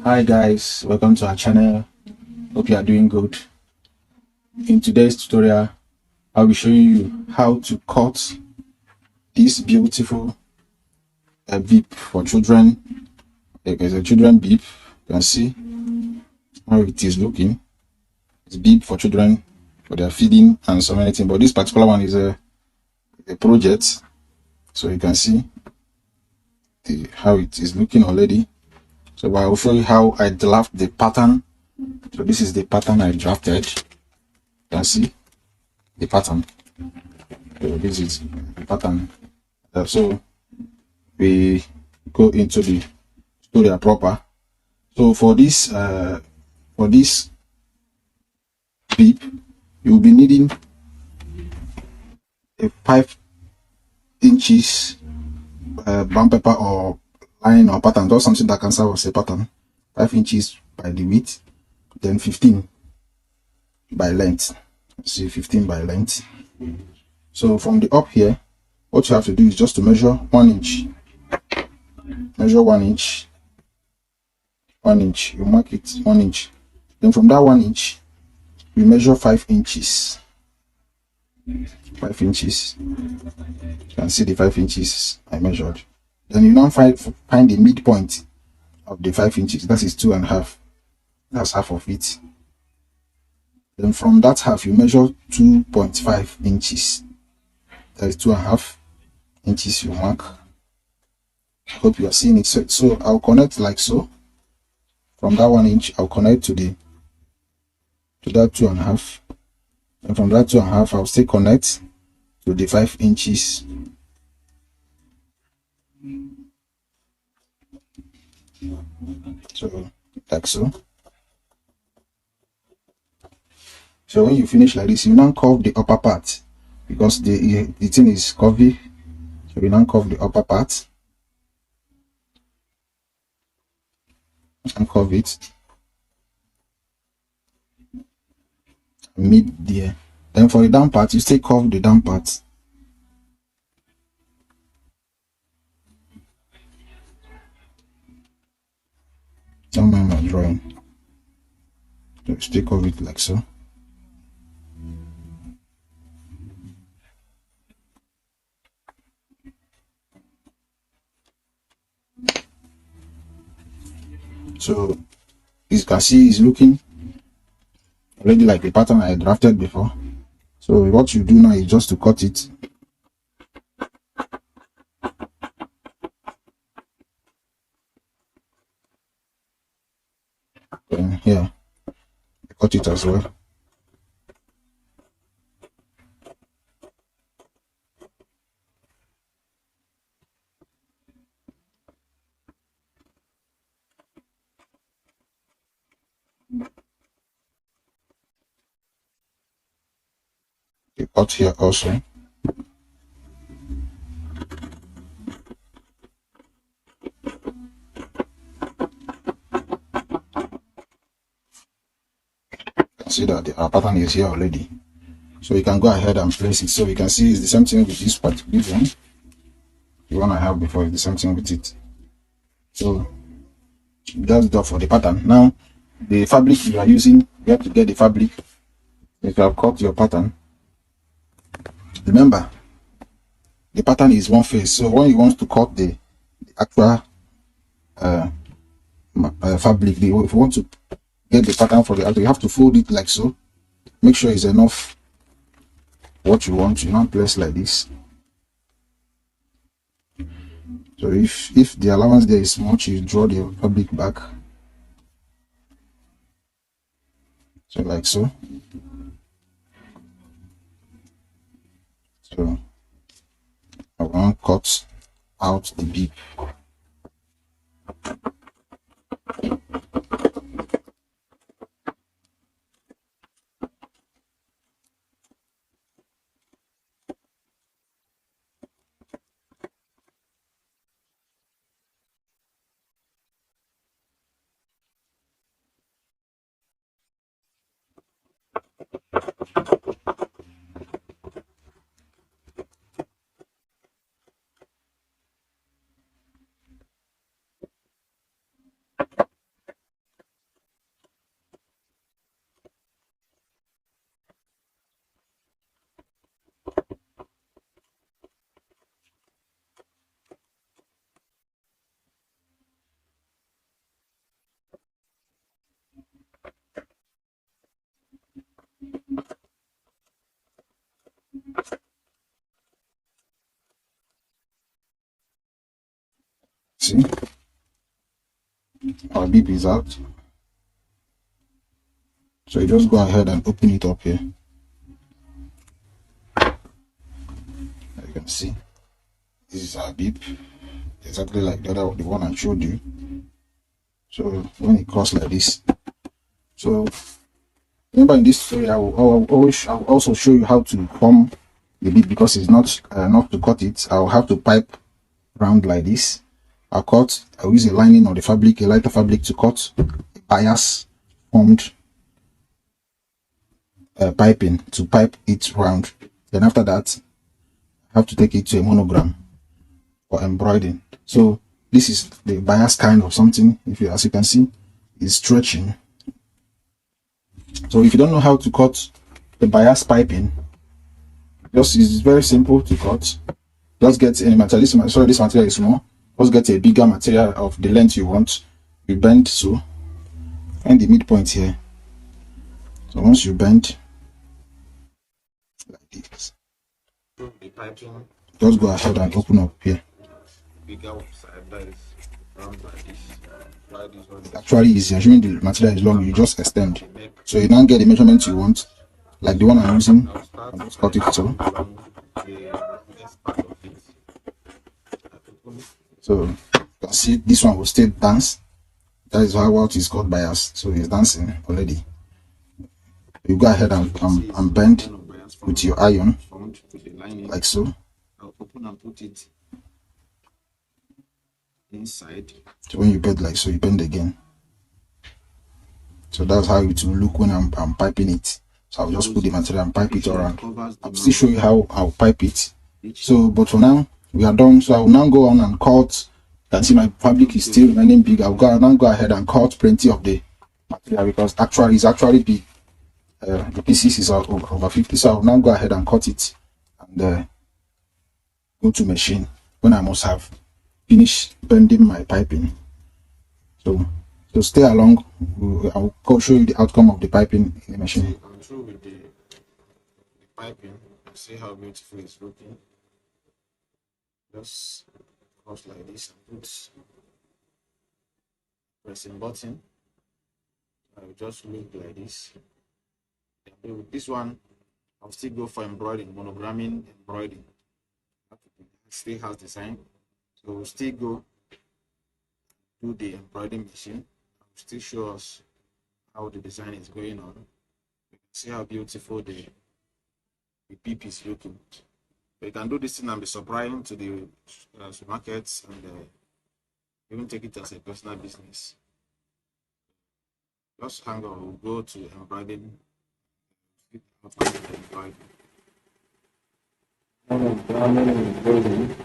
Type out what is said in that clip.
Hi guys, welcome to our channel. Hope you are doing good. In today's tutorial, I'll be showing you how to cut this beautiful bib for children. It's a children bib. You can see how it is looking. It's bib for children for their feeding and so many things. But this particular one is a project, so you can see how it is looking already. So I will show you how I draft the pattern. So this is the pattern I drafted. You can see the pattern. So this is the pattern. So we go into the studio proper. So for this bib, you will be needing a 5 inches brown paper or line or pattern, or something that can serve as a pattern. 5 inches by the width, then 15 by length. See, 15 by length. So from the up here, what you have to do is just to measure 1 inch. Measure 1 inch. 1 inch. You mark it 1 inch. Then from that 1 inch, we measure 5 inches. 5 inches. You can see the 5 inches I measured. Then you now find the midpoint of the 5 inches. That is 2.5. That's half of it. Then from that half, you measure 2.5 inches. That is 2.5 inches you mark. Hope you are seeing it. So I'll connect like so. From that 1 inch, I'll connect to that 2.5. And from that 2.5, I'll still connect to the 5 inches. So like so. So when you finish like this, you now curve the upper part because the thing is curvy. So you now curve the upper part and curve it mid there. Then for the down part, you still curve the down part. Don't mind my drawing. So still curve it like so. So as you can see, it's looking already like the pattern I drafted before. So what you do now is just to cut it. Then here, cut it as well. You cut here also. See that our pattern is here already, so you can go ahead and place it. So you can see it's the same thing with this particular one. The one I have before is the same thing with it. So that's the for the pattern. Now the fabric you are using, you have to get the fabric. If you have cut your pattern, remember the pattern is one face. So when you want to cut the actual fabric, if you want to get the pattern for the actual, you have to fold it like so. Make sure it's enough what you want. You now place like this. So if the allowance there is much, you draw the fabric back. So like so. So I want to cut out the bib. Our bib is out. So you just go ahead and open it up here. As you can see, this is our bib, exactly like the one I showed you. So when it cuts like this, so remember in this tutorial I'll also show you how to form the bib, because it's not enough to cut it. I'll have to pipe round like this. I'll use a lining or the fabric, a lighter fabric, to cut a bias formed piping to pipe it round. Then after that, I have to take it to a monogram for embroidering. So this is the bias kind of something. As you can see, is stretching. So if you don't know how to cut the bias piping, it's very simple to cut. Just get any material. This material is small. Just get a bigger material of the length you want. You bend so, and the midpoint here. So once you bend like this, just go ahead and open up here. It's actually easy. Assuming the material is long, you just extend. So you now get the measurement you want, like the one I'm using. I'll just cut it so. So you can see this one will still dance. That is how what is called bias. So it's dancing already. You go ahead and bend with your iron, like so. I'll open and put it inside. So when you bend like so, you bend again. So that's how it will look when I'm piping it. So I'll just put the material and pipe it around. I'll still show you how I'll pipe it. So, but for now, we are done. So I will now go on and cut. You can see my fabric is still remaining big. I'll now go ahead and cut plenty of the material, because it's actually big. The pieces is over 50. So I'll now go ahead and cut it and go to machine when I must have finished bending my piping. So stay along. I'll show you the outcome of the piping in the machine. I'm through with the piping. See how beautiful it's looking. Just cross like this and put pressing button. I will just look like this. And with this one, I'll still go for embroidering, monogramming embroidering. Still has design. So we'll still go do the embroidering machine. I'll still show us how the design is going on. You can see how beautiful the bib is looking. You can do this thing and be supplying to the supermarkets and even take it as a personal business. Just hang on, we'll go to embroidering. Embroidering.